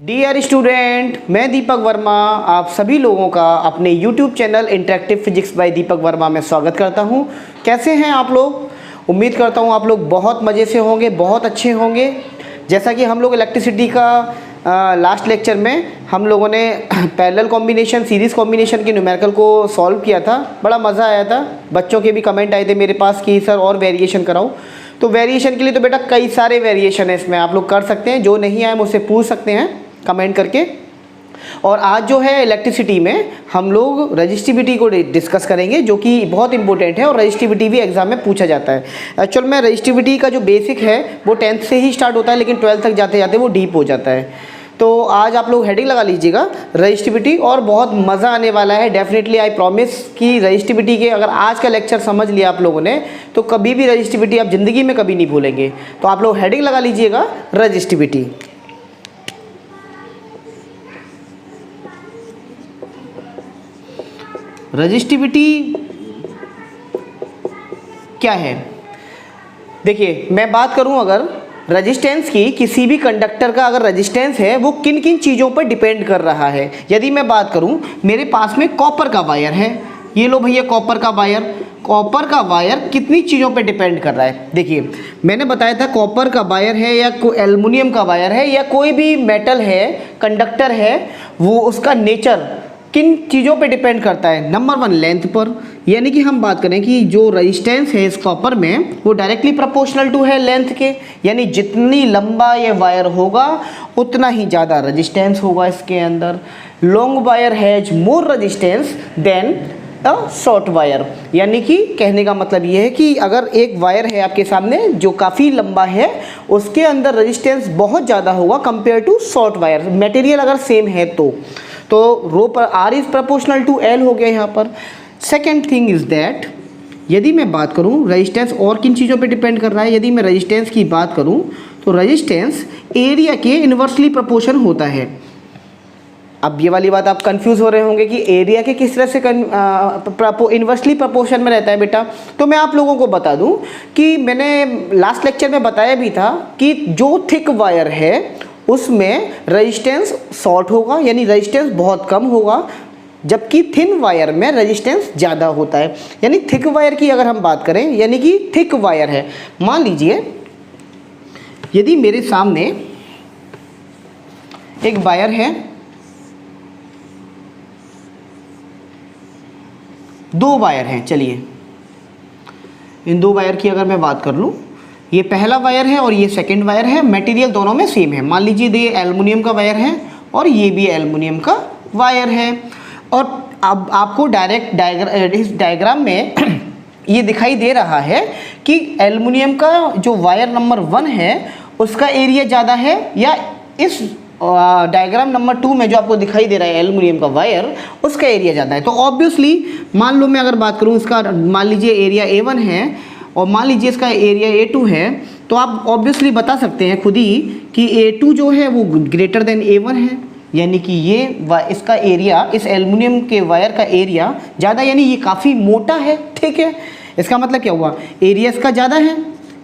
Dear student, मैं दीपक वर्मा आप सभी लोगों का अपने YouTube channel interactive physics by Deepak Verma में स्वागत करता हूं। कैसे हैं आप लोग? उम्मीद करता हूं आप लोग बहुत मज़े से होंगे, बहुत अच्छे होंगे। जैसा कि हम लोग इलेक्ट्रिसिटी का लास्ट लेक्चर में हम लोगों ने पैरेलल कॉम्बिनेशन, सीरीज़ कॉम्बिनेशन के न्यूमेरिकल को सॉल्व किया था। बड़ा मज़ा आया था। बच्चों के भी कमेंट आए थे मेरे पास कि सर और वेरिएशन कराओ। तो वेरिएशन के लिए तो बेटा कई सारे वेरिएशन है, इसमें आप लोग कर सकते हैं। जो नहीं आए मुझसे पूछ सकते हैं कमेंट करके। और आज जो है इलेक्ट्रिसिटी में हम लोग रजिस्टिविटी को डिस्कस करेंगे, जो कि बहुत इंपॉर्टेंट है और रजिस्टिविटी भी एग्जाम में पूछा जाता है। एक्चुअल में रजिस्टिविटी का जो बेसिक है वो 10th से ही स्टार्ट होता है, लेकिन 12th तक जाते जाते वो डीप हो जाता है। तो आज आप लोग हेडिंग लगा लीजिएगा रजिस्टिविटी, और बहुत मज़ा आने वाला है डेफिनेटली। आई प्रॉमिस कि रजिस्टिविटी के अगर आज का लेक्चर समझ लिया आप लोगों ने तो कभी भी रजिस्टिविटी आप ज़िंदगी में कभी नहीं भूलेंगे। तो आप लोग हेडिंग लगा लीजिएगा रजिस्टिविटी। रजिस्टिविटी क्या है? देखिए, मैं बात करूं अगर रेजिस्टेंस की, किसी भी कंडक्टर का अगर रेजिस्टेंस है वो किन किन चीज़ों पर डिपेंड कर रहा है। यदि मैं बात करूं, मेरे पास में कॉपर का वायर है, ये लो भैया कॉपर का वायर। कॉपर का वायर कितनी चीज़ों पे डिपेंड कर रहा है? देखिए, मैंने बताया था कॉपर का वायर है या एल्युमिनियम का वायर है या कोई भी मेटल है, कंडक्टर है, वो उसका नेचर किन चीज़ों पे डिपेंड करता है? नंबर 1 लेंथ पर। यानी कि हम बात करें कि जो रेजिस्टेंस है इस कॉपर में वो डायरेक्टली प्रोपोर्शनल टू है लेंथ के, यानी जितनी लंबा ये वायर होगा उतना ही ज़्यादा रेजिस्टेंस होगा इसके अंदर। Long wire has more resistance than a short wire. यानी कि कहने का मतलब ये है कि अगर एक वायर है आपके सामने जो काफ़ी लंबा है, उसके अंदर रेजिस्टेंस बहुत ज़्यादा होगा compare to short wire, material अगर सेम है तो रो पर R is proportional to L हो गया यहाँ पर। सेकेंड थिंग इज़ दैट, यदि मैं बात करूँ रेजिस्टेंस और किन चीज़ों पे डिपेंड कर रहा है, यदि मैं रेजिस्टेंस की बात करूँ तो रेजिस्टेंस एरिया के इन्वर्सली प्रोपोर्शन होता है। अब ये वाली बात आप कंफ्यूज हो रहे होंगे कि एरिया के किस तरह से इन्वर्सली प्रोपोर्शन में रहता है बेटा। तो मैं आप लोगों को बता दूं कि मैंने लास्ट लेक्चर में बताया भी था कि जो थिक वायर है उसमें रेजिस्टेंस शॉर्ट होगा, यानी रेजिस्टेंस बहुत कम होगा, जबकि थिन वायर में रेजिस्टेंस ज़्यादा होता है। यानी थिक वायर की अगर हम बात करें, यानी कि थिक वायर है, मान लीजिए यदि मेरे सामने एक वायर है, दो वायर हैं, चलिए इन दो वायर की अगर मैं बात कर लूँ, ये पहला वायर है और ये सेकंड वायर है, मटेरियल दोनों में सेम है। मान लीजिए ये एल्युमिनियम का वायर है और ये भी एल्युमिनियम का वायर है। और अब आपको इस डायग्राम में ये दिखाई दे रहा है कि एल्युमिनियम का जो वायर नंबर 1 है उसका एरिया ज़्यादा है, या इस डायग्राम नंबर 2 में जो आपको दिखाई दे रहा है एल्युमिनियम का वायर, उसका एरिया ज़्यादा है। तो ऑब्वियसली मान लो मैं अगर बात करूँ इसका, मान लीजिए एरिया A1 है और मान लीजिए इसका एरिया A2 है, तो आप ऑब्वियसली बता सकते हैं खुद ही कि A2 जो है वो ग्रेटर देन A1 है। यानी कि ये इसका एरिया, इस एल्युमिनियम के वायर का एरिया ज़्यादा, यानी ये काफ़ी मोटा है, ठीक है। इसका मतलब क्या हुआ? एरिया इसका ज़्यादा है,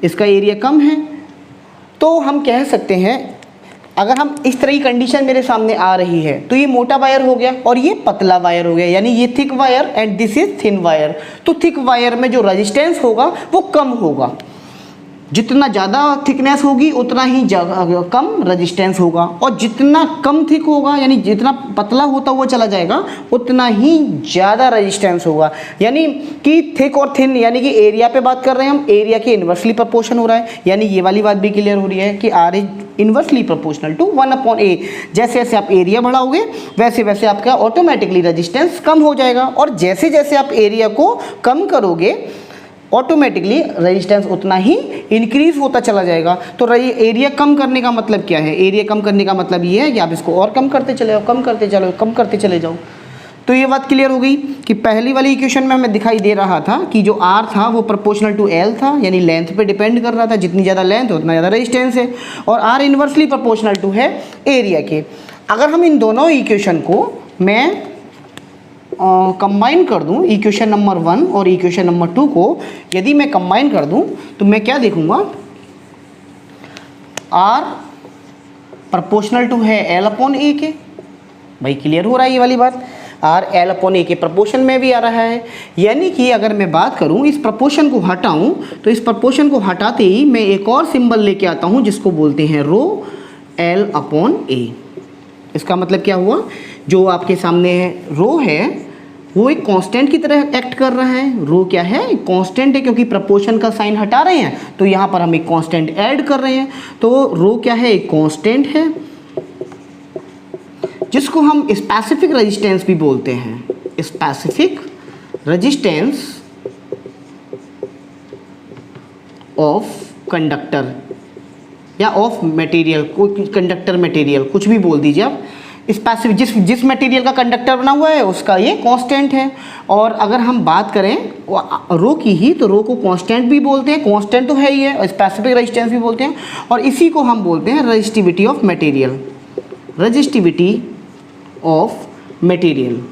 इसका एरिया कम है। तो हम कह सकते हैं, अगर हम इस तरह की कंडीशन मेरे सामने आ रही है तो ये मोटा वायर हो गया और ये पतला वायर हो गया, यानी ये thick wire and this is thin wire. तो थिक वायर में जो रेजिस्टेंस होगा वो कम होगा, जितना ज़्यादा थिकनेस होगी उतना ही कम रेजिस्टेंस होगा, और जितना कम थिक होगा, यानी जितना पतला होता हुआ चला जाएगा उतना ही ज़्यादा रेजिस्टेंस होगा। यानी कि थिक और थिन, यानी कि एरिया पे बात कर रहे हैं हम, एरिया के इन्वर्सली प्रोपोर्शन हो रहा है। यानी ये वाली बात भी क्लियर हो रही है कि R is inversely proportional to 1/a। जैसे जैसे आप एरिया बढ़ाओगे वैसे वैसे आपका ऑटोमेटिकली रेजिस्टेंस कम हो जाएगा, और जैसे जैसे आप एरिया को कम करोगे ऑटोमेटिकली रेजिस्टेंस उतना ही इंक्रीज होता चला जाएगा। तो एरिया कम करने का मतलब क्या है? एरिया कम करने का मतलब ये है कि आप इसको और कम करते चले जाओ, कम करते चले जाओ। तो ये बात क्लियर हो गई कि पहली वाली इक्वेशन में हमें दिखाई दे रहा था कि जो R था वो प्रोपोर्शनल टू L था, यानी लेंथ पे डिपेंड कर रहा था, जितनी ज़्यादा लेंथ उतना ज़्यादा रेजिस्टेंस है, और R इन्वर्सली प्रोपोर्शनल टू है एरिया के। अगर हम इन दोनों इक्वेशन को मैं कंबाइन कर दूं, इक्वेशन नंबर 1 और इक्वेशन नंबर 2 को यदि मैं कंबाइन कर दूं तो मैं क्या देखूंगा? R प्रोपोर्शनल टू है एल अपॉन ए के। भाई क्लियर हो रहा है ये वाली बात, आर एल अपॉन ए के प्रोपोर्शन में भी आ रहा है। यानी कि अगर मैं बात करूं इस प्रोपोर्शन को हटाऊं तो इस प्रोपोर्शन को हटाते ही मैं एक और सिंबल लेके आता हूं जिसको बोलते हैं रो एल अपॉन ए। इसका मतलब क्या हुआ, जो आपके सामने रो है वो एक कांस्टेंट की तरह एक्ट कर रहा है। रो क्या है, कांस्टेंट है, क्योंकि प्रोपोर्शन का साइन हटा रहे हैं तो यहाँ पर हम एक कांस्टेंट ऐड कर रहे हैं। तो रो क्या है, एक कांस्टेंट है जिसको हम स्पेसिफिक रेजिस्टेंस भी बोलते हैं। स्पेसिफिक रेजिस्टेंस ऑफ कंडक्टर या ऑफ मटेरियल, कोई कंडक्टर मटेरियल कुछ भी बोल दीजिए आप। स्पेसिफिक जिस मटेरियल का कंडक्टर बना हुआ है उसका ये कांस्टेंट है। और अगर हम बात करें रो की ही तो रो को कांस्टेंट भी बोलते हैं, कांस्टेंट तो है ही है, और स्पेसिफिक रेजिस्टेंस भी बोलते हैं। और इसी को हम बोलते हैं resistivity of material. Resistivity of material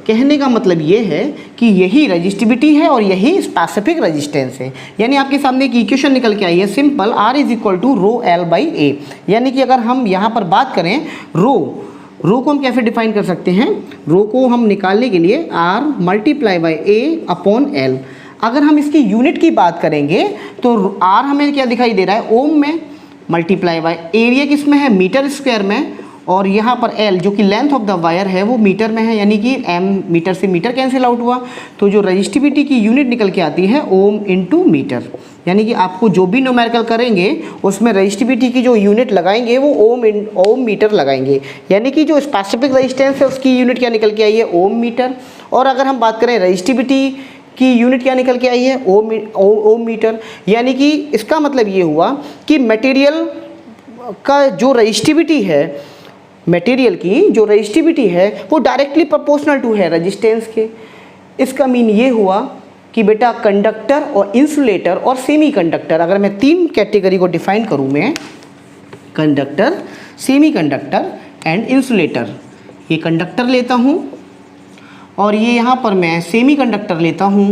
कहने का मतलब ये है कि यही रेजिस्टिविटी है और यही स्पेसिफिक रेजिस्टेंस है। यानी आपके सामने एक इक्वेशन निकल के आई है simple, R is equal to rho L by A. यानी कि अगर हम यहाँ पर बात करें रो को हम कैसे डिफाइन कर सकते हैं, रो को हम निकालने के लिए R multiply by A upon L. अगर हम इसकी यूनिट की बात करेंगे तो R हमें क्या दिखाई दे रहा है, ओम में, मल्टीप्लाई बाई एरिया किस में है, मीटर स्क्वायर में, और यहाँ पर L जो कि लेंथ ऑफ द वायर है वो मीटर में है। यानी कि M मीटर से मीटर कैंसिल आउट हुआ, तो जो रजिस्टिविटी की यूनिट निकल के आती है ओम इंटू मीटर। यानी कि आपको जो भी न्यूमेरिकल करेंगे उसमें रजिस्टिविटी की जो यूनिट लगाएंगे वो ओम मीटर लगाएंगे। यानी कि जो स्पेसिफिक रेजिस्टेंस है उसकी यूनिट क्या निकल के आई है, ओम मीटर। और अगर हम बात करें रजिस्टिविटी की यूनिट क्या निकल के आई है, ओम मीटर। यानी कि इसका मतलब ये हुआ कि मटेरियल का जो रजिस्टिविटी है, मटेरियल की जो रजिस्टिविटी है वो डायरेक्टली प्रोपोर्शनल टू है रेजिस्टेंस के। इसका मीन ये हुआ कि बेटा कंडक्टर और इंसुलेटर और सेमी कंडक्टर, अगर मैं तीन कैटेगरी को डिफाइन करूँ मैं, conductor, semi conductor and insulator. ये कंडक्टर लेता हूँ और ये यहाँ पर मैं सेमी कंडक्टर लेता हूँ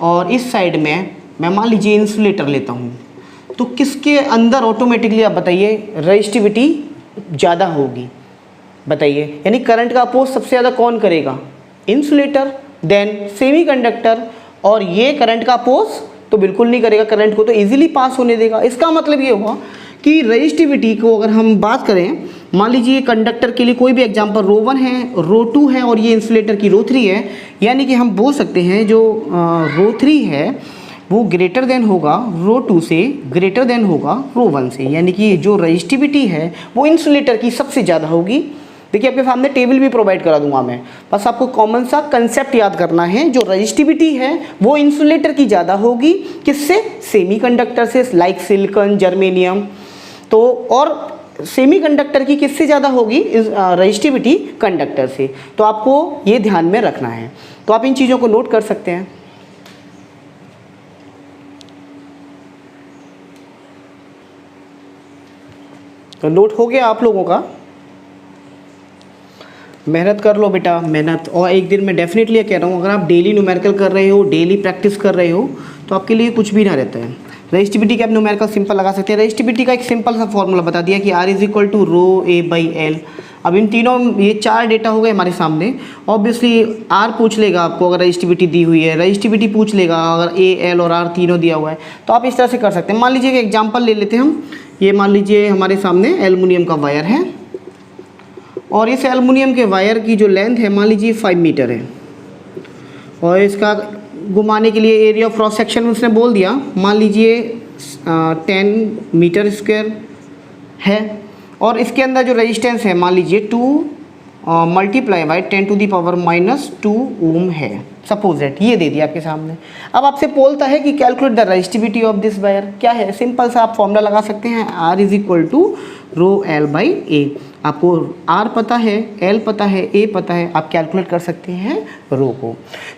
और इस साइड में मैं मान लीजिए इंसुलेटर लेता हूँ, तो किसके अंदर ऑटोमेटिकली आप बताइए रजिस्टिविटी ज़्यादा होगी, बताइए। यानी करंट का अपोज सबसे ज़्यादा कौन करेगा, इंसुलेटर, देन सेमी कंडक्टर। और ये करंट का अपोज तो बिल्कुल नहीं करेगा, करंट को तो इजीली पास होने देगा। इसका मतलब ये हुआ कि रजिस्टिविटी को अगर हम बात करें, मान लीजिए कंडक्टर के लिए कोई भी एग्जांपल रो 1 है, रो 2 है और ये इंसुलेटर की रो 3 है। यानी कि हम बोल सकते हैं जो रो 3 है वो ग्रेटर देन होगा रो 2 से, ग्रेटर देन होगा रो 1 से। यानी कि जो रजिस्टिविटी है वो इंसुलेटर की सबसे ज़्यादा होगी। देखिए आपके सामने टेबल भी प्रोवाइड करा दूंगा मैं, बस आपको कॉमन सा कंसेप्ट याद करना है। जो रजिस्टिविटी है वो इंसुलेटर की ज़्यादा होगी, किससे, सेमी कंडक्टर से, लाइक सिलिकॉन, जर्मेनियम। तो और सेमी कंडक्टर की किससे ज़्यादा होगी रजिस्टिविटी, कंडक्टर से। तो आपको ये ध्यान में रखना है। तो आप इन चीज़ों को नोट कर सकते हैं। तो नोट हो गया आप लोगों का, मेहनत कर लो बेटा, मेहनत। और एक दिन मैं डेफिनेटली कह रहा हूँ, अगर आप डेली न्यूमेरिकल कर रहे हो, डेली प्रैक्टिस कर रहे हो, तो आपके लिए कुछ भी ना रहता है। रजिस्टिविटी के आप न्यूमेरिकल सिंपल लगा सकते हैं। रजिस्टिविटी का एक सिंपल सा फॉर्मूला बता दिया कि R is equal to rho A by L. अब इन तीनों, ये 4 डेटा हो गए हमारे सामने। ऑब्वियसली R पूछ लेगा आपको अगर रजिस्टिविटी दी हुई है, रजिस्टिविटी पूछ लेगा अगर A, L और R तीनों दिया हुआ है। तो आप इस तरह से कर सकते हैं। मान लीजिए एक एग्जाम्पल ले लेते हैं हम। ये मान लीजिए हमारे सामने एल्युमिनियम का वायर है और इस एल्युमिनियम के वायर की जो लेंथ है मान लीजिए 5 मीटर है, और इसका घुमाने के लिए एरिया ऑफ क्रॉस सेक्शन उसने बोल दिया मान लीजिए 10 मीटर स्क्वायर है, और इसके अंदर जो रेजिस्टेंस है मान लीजिए 2 मल्टीप्लाई बाई 10⁻⁻2 ओम है, सपोज दैट। ये दे दिया आपके सामने। अब आपसे बोलता है कि calculate the resistivity of this wire. क्या है, सिंपल सा आप फॉर्मूला लगा सकते हैं, R is equal to rho L by A. आपको R पता है, L पता है, A पता है, आप कैलकुलेट कर सकते हैं रो को।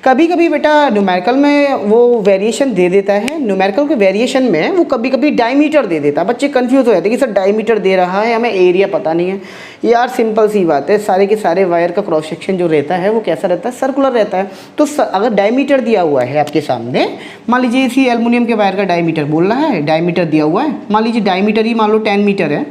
कभी कभी बेटा न्यूमेरिकल में वो वेरिएशन दे देता है, न्यूमेरिकल के वेरिएशन में वो कभी कभी डायमीटर दे देता है। बच्चे कंफ्यूज हो जाते हैं कि सर डायमीटर दे रहा है, हमें एरिया पता नहीं है। यार सिंपल सी बात है, सारे के सारे वायर का क्रॉस सेक्शन जो रहता है वो कैसा रहता है, सर्कुलर रहता है। तो अगर डायमीटर दिया हुआ है आपके सामने, मान लीजिए इसी एल्युमिनियम के वायर का डायमीटर बोल रहा है, डायमीटर दिया हुआ है, मान लीजिए डायमीटर ही मान लो 10 मीटर है।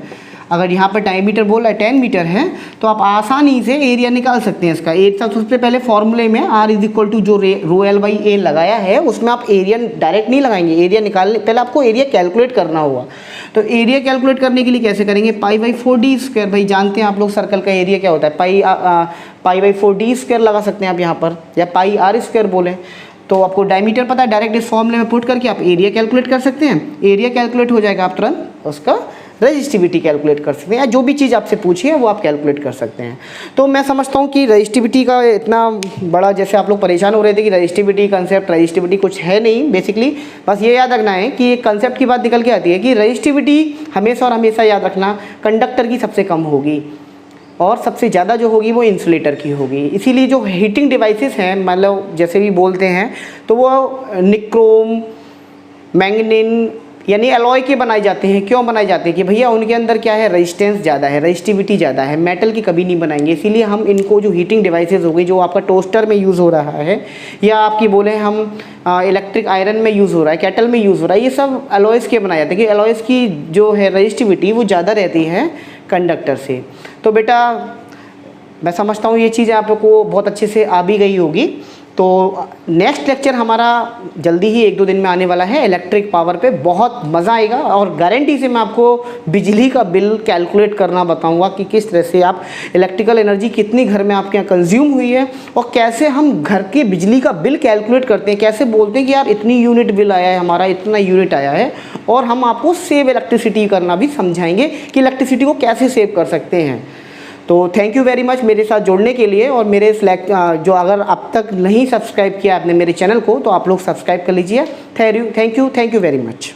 अगर यहाँ पर डायमीटर बोल रहा है 10 मीटर है तो आप आसानी से एरिया निकाल सकते हैं इसका। सबसे पहले फॉर्मूले में R इज इक्वल टू जो रो एल बाई ए लगाया है उसमें आप एरिया डायरेक्ट नहीं लगाएंगे, एरिया निकालने पहले आपको एरिया कैलकुलेट करना होगा। तो एरिया कैलकुलेट करने के लिए कैसे करेंगे, पाई बाई 4d स्क्वायर, भाई जानते हैं आप लोग सर्कल का एरिया क्या होता है, पाई बाई 4d स्क्वायर लगा सकते हैं आप यहाँ पर, या पाई आर स्क्वायर बोलें। तो आपको डायमीटर पता है, डायरेक्ट इस फॉर्मूले में पुट करके आप एरिया कैलकुलेट कर सकते हैं। एरिया कैलकुलेट हो जाएगा, आप तुरंत उसका रजिस्टिविटी कैलकुलेट कर सकते हैं, या जो भी चीज़ आपसे पूछी है वो आप कैलकुलेट कर सकते हैं। तो मैं समझता हूँ कि रजिस्टिविटी का इतना बड़ा, जैसे आप लोग परेशान हो रहे थे कि रजिस्टिविटी कंसेप्ट, रजिस्टिविटी कुछ है नहीं बेसिकली, बस ये याद रखना है कि एक कंसेप्ट की बात निकल के आती है कि रजिस्टिविटी हमेशा और हमेशा याद रखना कंडक्टर की सबसे कम होगी और सबसे ज़्यादा जो होगी वो इंसुलेटर की होगी। इसीलिए जो हीटिंग डिवाइसेस हैं, मतलब जैसे भी बोलते हैं, तो वो निक्रोम, मैंगनीन यानी अलॉय के बनाए जाते हैं। क्यों बनाए जाते हैं कि भैया उनके अंदर क्या है, रेजिस्टेंस ज़्यादा है, रजिस्टिविटी ज़्यादा है, मेटल की कभी नहीं बनाएंगे। इसीलिए हम इनको जो हीटिंग डिवाइसेस हो गई, जो आपका टोस्टर में यूज़ हो रहा है, या आपकी बोले हम इलेक्ट्रिक आयरन में यूज़ हो रहा है, केटल में यूज़ हो रहा है, ये सब अलॉयज़ के बनाए जाते हैं कि अलॉयज़ की जो है रजिस्टिविटी वो ज़्यादा रहती है कंडक्टर से। तो बेटा मैं समझता हूँ ये चीज़ें आप लोग को बहुत अच्छे से आ भी गई होगी। तो नेक्स्ट लेक्चर हमारा जल्दी ही 1-2 दिन में आने वाला है इलेक्ट्रिक पावर पे, बहुत मज़ा आएगा और गारंटी से मैं आपको बिजली का बिल कैलकुलेट करना बताऊंगा कि किस तरह से आप इलेक्ट्रिकल एनर्जी कितनी घर में आपके यहाँ कंज्यूम हुई है और कैसे हम घर के बिजली का बिल कैलकुलेट करते हैं, कैसे बोलते हैं कि यार इतनी यूनिट बिल आया है हमारा, इतना यूनिट आया है, और हम आपको सेव इलेक्ट्रिसिटी करना भी समझाएंगे कि इलेक्ट्रिसिटी को कैसे सेव कर सकते हैं। तो थैंक यू वेरी मच मेरे साथ जुड़ने के लिए, और मेरे जो अगर अब तक नहीं सब्सक्राइब किया आपने मेरे चैनल को तो आप लोग सब्सक्राइब कर लीजिए। Thank you very much.